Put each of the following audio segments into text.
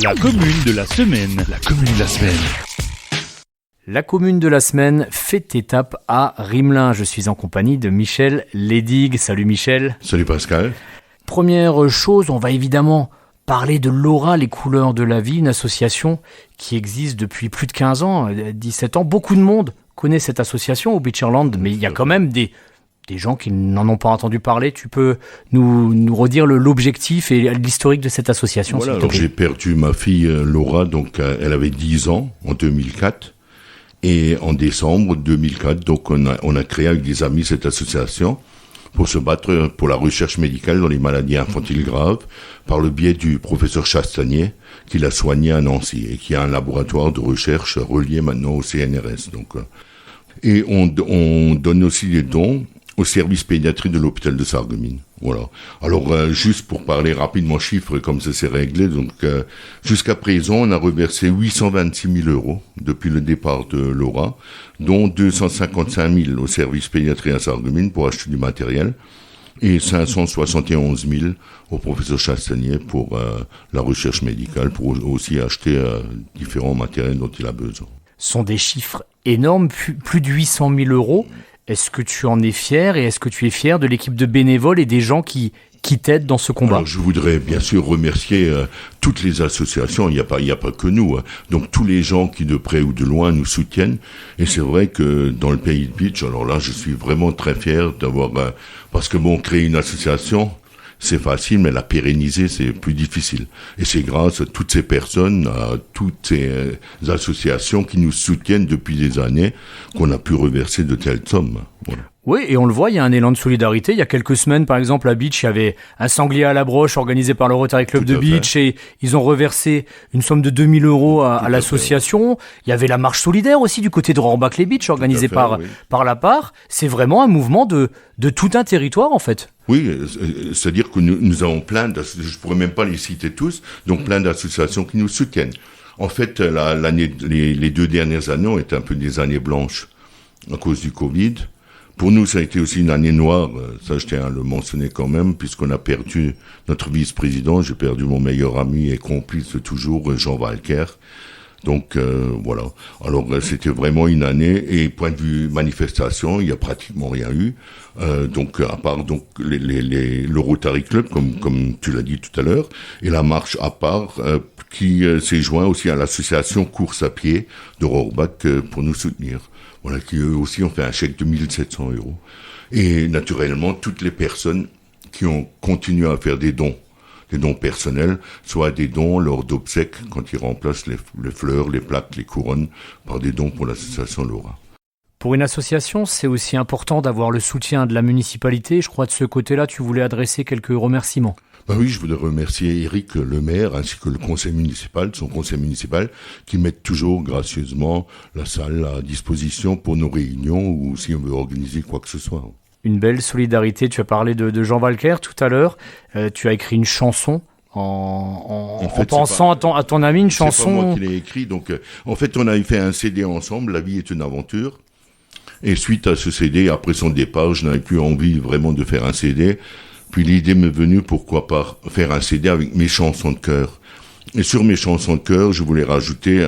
La commune de la semaine. La commune de la semaine. La commune de la semaine fait étape à Rimelin. Je suis en compagnie de Michel Lédig. Salut Michel. Salut Pascal. Première chose, on va évidemment parler de l'Aura, les couleurs de la vie, une association qui existe depuis plus de 15 ans, 17 ans. Beaucoup de monde connaît cette association au Beacherland, mais il y a quand même des gens qui n'en ont pas entendu parler. Tu peux nous redire l'objectif et l'historique de cette association, Voilà, s'il te alors plaît. j'ai perdu ma fille Laura, donc elle avait 10 ans en 2004. Et en décembre 2004, donc on a créé avec des amis cette association pour se battre pour la recherche médicale dans les maladies infantiles graves par le biais du professeur Chastanier qui l'a soigné à Nancy et qui a un laboratoire de recherche relié maintenant au CNRS. Donc, et on donne aussi des dons au service pédiatrie de l'hôpital de Sarreguemines. Voilà. Alors, juste pour parler rapidement chiffres, comme ça s'est réglé, donc jusqu'à présent, on a reversé 826 000 euros depuis le départ de Laura, dont 255 000 au service pédiatrie à Sarreguemines pour acheter du matériel et 571 000 au professeur Chastanier pour la recherche médicale, pour aussi acheter différents matériels dont il a besoin. Ce sont des chiffres énormes, plus de 800 000 euros. Est-ce que tu en es fier et est-ce que tu es fier de l'équipe de bénévoles et des gens qui t'aident dans ce combat? Alors, je voudrais bien sûr remercier toutes les associations, il n'y a pas que nous, hein. Donc tous les gens qui de près ou de loin nous soutiennent. Et c'est vrai que dans le pays de Beach, alors là je suis vraiment très fier d'avoir, parce que bon, créer une association, c'est facile, mais la pérenniser, c'est plus difficile. Et c'est grâce à toutes ces personnes, à toutes ces associations qui nous soutiennent depuis des années qu'on a pu reverser de telles sommes. Voilà. Oui, et on le voit, il y a un élan de solidarité. Il y a quelques semaines, par exemple, à Beach, il y avait un sanglier à la broche organisé par le Rotary Club de Beach et ils ont reversé une somme de 2 000 euros à l'association. Ouais. Il y avait la marche solidaire aussi du côté de Rohrbach-les-Beach organisée par la part. C'est vraiment un mouvement de tout un territoire, en fait. Oui, c'est-à-dire que nous avons plein d'associations, je pourrais même pas les citer tous, donc plein d'associations qui nous soutiennent. En fait, les 2 dernières années ont été un peu des années blanches à cause du Covid. Pour nous, ça a été aussi une année noire, ça je tiens à le mentionner quand même, puisqu'on a perdu notre vice-président, j'ai perdu mon meilleur ami et complice de toujours, Jean Valquer. Donc voilà. Alors c'était vraiment une année, et point de vue manifestation, il y a pratiquement rien eu. Donc à part donc le Rotary Club, comme tu l'as dit tout à l'heure, et la marche à part qui s'est joint aussi à l'association Course à pied de Rohrbach pour nous soutenir. Voilà, qui eux aussi ont fait un chèque de 1 700 euros. Et naturellement, toutes les personnes qui ont continué à faire des dons personnels, soit des dons lors d'obsèques, quand ils remplacent les fleurs, les plaques, les couronnes, par des dons pour l'association Laura. Pour une association, c'est aussi important d'avoir le soutien de la municipalité. Je crois de ce côté-là, tu voulais adresser quelques remerciements. Ben oui, je voudrais remercier Eric le maire ainsi que le conseil municipal, son conseil municipal, qui mettent toujours gracieusement la salle à disposition pour nos réunions ou si on veut organiser quoi que ce soit. Une belle solidarité. Tu as parlé de Jean Valquer tout à l'heure. Tu as écrit une chanson en pensant à ton ami, une chanson. C'est pas moi qui l'ai écrit. Donc, en fait, on avait fait un CD ensemble, La vie est une aventure. Et suite à ce CD, après son départ, je n'avais plus envie vraiment de faire un CD. Puis l'idée m'est venue, pourquoi pas faire un CD avec mes chansons de cœur. Et sur mes chansons de cœur, je voulais rajouter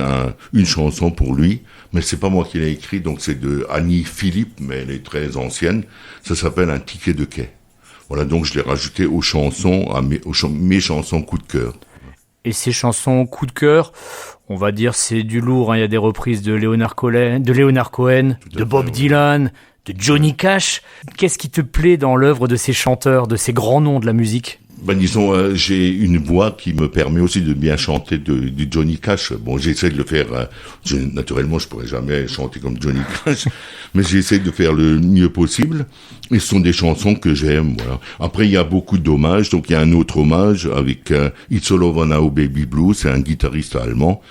une chanson pour lui, mais c'est pas moi qui l'ai écrit, donc c'est de Annie Philippe, mais elle est très ancienne. Ça s'appelle Un ticket de quai. Voilà, donc je l'ai rajouté aux chansons, mes chansons coup de cœur. Et ces chansons coup de cœur, on va dire c'est du lourd, hein. Il y a des reprises de Leonard Cohen, de Bob Dylan, de Johnny Cash. Qu'est-ce qui te plaît dans l'œuvre de ces chanteurs, de ces grands noms de la musique? Ben disons, j'ai une voix qui me permet aussi de bien chanter du Johnny Cash. Bon, j'essaie de le faire. Naturellement, je pourrais jamais chanter comme Johnny Cash, mais j'essaie de faire le mieux possible. Et ce sont des chansons que j'aime. Voilà. Après, il y a beaucoup d'hommages. Donc, il y a un autre hommage avec It's All Over Now Baby Blue. C'est un guitariste allemand,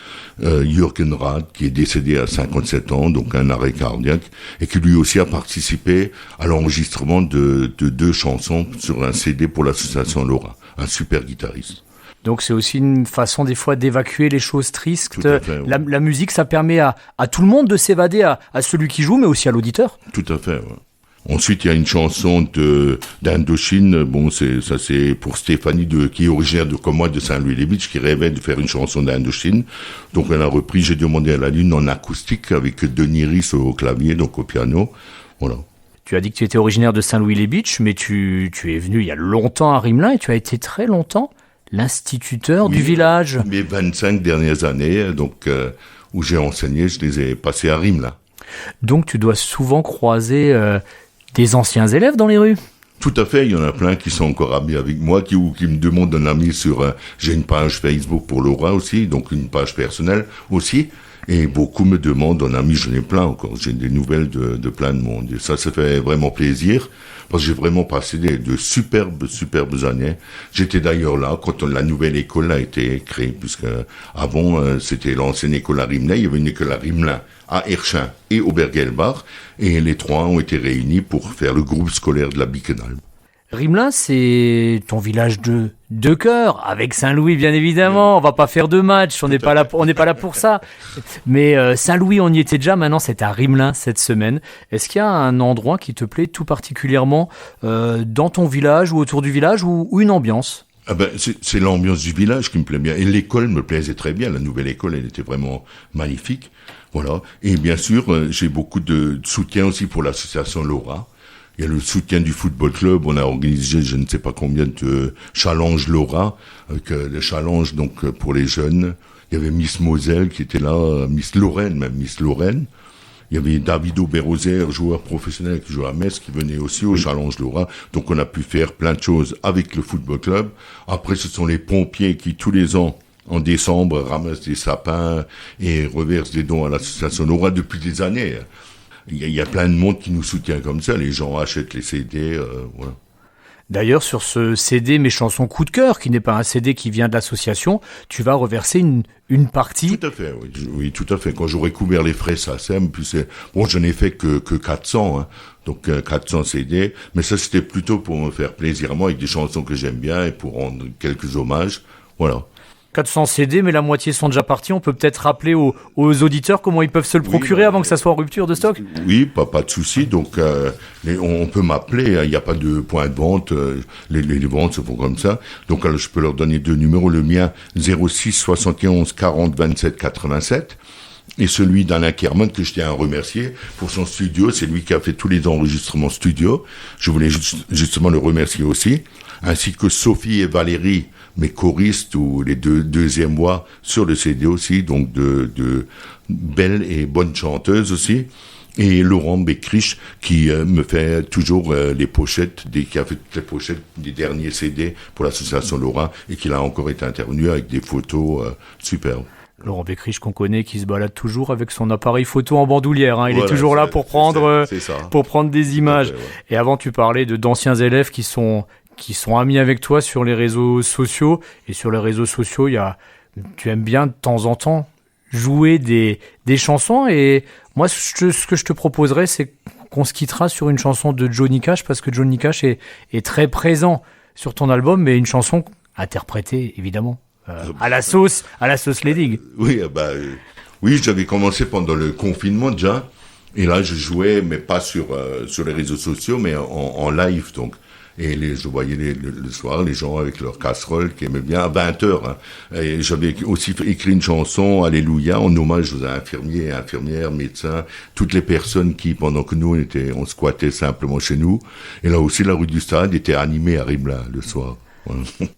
Jürgen Rath, qui est décédé à 57 ans, donc un arrêt cardiaque, et qui lui aussi a participé à l'enregistrement de 2 chansons sur un CD pour l'association Laura. Un super guitariste. Donc c'est aussi une façon des fois d'évacuer les choses tristes. Tout à fait, oui. La musique, ça permet à tout le monde de s'évader, à celui qui joue, mais aussi à l'auditeur. Tout à fait, ouais. Ensuite, il y a une chanson d'Indochine. Bon, c'est pour Stéphanie qui est originaire comme moi de Saint-Louis-les-Bitches, qui rêvait de faire une chanson d'Indochine. Donc, elle a repris J'ai demandé à la lune en acoustique avec Denis Ries au clavier, donc au piano. Voilà. Tu as dit que tu étais originaire de Saint-Louis-les-Bitches, mais tu es venu il y a longtemps à Rimelin et tu as été très longtemps l'instituteur du village. Mes 25 dernières années, donc, où j'ai enseigné, je les ai passées à Rimelin. Donc, tu dois souvent croiser des anciens élèves dans les rues. Tout à fait, il y en a plein qui sont encore amis avec moi, qui me demandent un ami sur... j'ai une page Facebook pour Laura aussi, donc une page personnelle aussi. Et beaucoup me demandent un ami, j'en ai plein encore, j'ai des nouvelles de plein de monde. Et ça fait vraiment plaisir, parce que j'ai vraiment passé de superbes années. J'étais d'ailleurs là quand la nouvelle école a été créée, puisque avant, c'était l'ancienne école à Rimelin, il y avait une école à Rimelin, à Erchin et au Bergelbach, et les trois ont été réunis pour faire le groupe scolaire de la Biquenal. Rimelin, c'est ton village de cœur, avec Saint-Louis bien évidemment. On va pas faire de match, on n'est pas là pour ça. Mais Saint-Louis, on y était déjà. Maintenant, c'est à Rimelin cette semaine. Est-ce qu'il y a un endroit qui te plaît tout particulièrement dans ton village ou autour du village ou une ambiance ? Ah ben, c'est l'ambiance du village qui me plaît bien. Et l'école me plaisait très bien. La nouvelle école, elle était vraiment magnifique. Voilà. Et bien sûr, j'ai beaucoup de soutien aussi pour l'association Laura. Il y a le soutien du football club. On a organisé je ne sais pas combien de challenges Laura, avec les challenges donc pour les jeunes. Il y avait Miss Moselle qui était là, Miss Lorraine. Il y avait Davido Béroser, joueur professionnel qui joue à Metz, qui venait aussi au challenge Laura. Donc on a pu faire plein de choses avec le football club. Après, ce sont les pompiers qui tous les ans, en décembre, ramassent des sapins et reversent des dons à l'association Laura depuis des années. Il y a plein de monde qui nous soutient comme ça. Les gens achètent les CD, voilà. D'ailleurs, sur ce CD Mes chansons coup de cœur, qui n'est pas un CD qui vient de l'association, tu vas reverser une partie. Tout à fait, oui, tout à fait. Quand j'aurai couvert les frais, ça sème. Puis bon, je n'ai fait que 400, hein. Donc 400 CD. Mais ça, c'était plutôt pour me faire plaisir à moi, avec des chansons que j'aime bien et pour rendre quelques hommages. Voilà. 400 CD, mais la moitié sont déjà partis. On peut peut-être rappeler aux auditeurs comment ils peuvent se le procurer avant que ça soit en rupture de stock. Oui, pas de souci. Donc, on peut m'appeler. Il n'y a pas de point de vente. Les ventes se font comme ça. Donc, alors, je peux leur donner deux numéros. Le mien, 06 71 40 27 87. Et celui d'Alain Kerman, que je tiens à remercier pour son studio. C'est lui qui a fait tous les enregistrements studio. Je voulais justement le remercier aussi. Ainsi que Sophie et Valérie, mes choristes ou les deuxième voix sur le CD aussi, donc de belles et bonnes chanteuses aussi. Et Laurent Bécriche qui me fait toujours les pochettes, qui a fait toutes les pochettes des derniers CD pour l'association Laura et qui a encore été intervenu avec des photos superbes. Laurent Bécriche qu'on connaît, qui se balade toujours avec son appareil photo en bandoulière. Hein. Il est toujours là pour prendre des images. Ouais. Et avant, tu parlais d'anciens élèves qui sont amis avec toi sur les réseaux sociaux. Et sur les réseaux sociaux, tu aimes bien de temps en temps jouer des chansons. Et moi, ce que je te proposerais, c'est qu'on se quittera sur une chanson de Johnny Cash, parce que Johnny Cash est très présent sur ton album, mais une chanson interprétée, évidemment, à la sauce Ledig. Oui, j'avais commencé pendant le confinement déjà. Et là, je jouais, mais pas sur les réseaux sociaux, mais en live, donc. Et je voyais le soir les gens avec leurs casseroles qui aimaient bien à 20h. Hein. Et j'avais aussi écrit une chanson, Alléluia, en hommage aux infirmiers, infirmières, médecins, toutes les personnes qui, pendant que nous on squattait simplement chez nous. Et là aussi, la rue du Stade était animée à Rimelin le soir.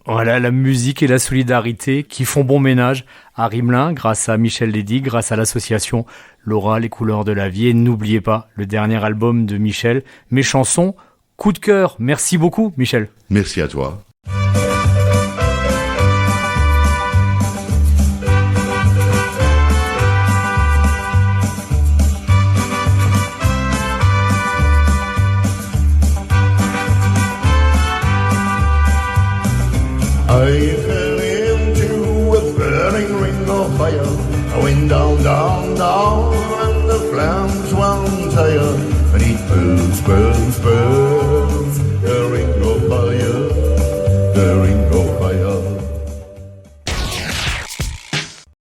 Voilà, la musique et la solidarité qui font bon ménage à Rimelin, grâce à Michel Ledig, grâce à l'association Laura, les couleurs de la vie. Et n'oubliez pas le dernier album de Michel, Mes chansons coup de cœur. Merci beaucoup, Michel. Merci à toi. I fell into a burning ring of fire. I went down, down, down, and the flames weren't higher. And it burns, burns.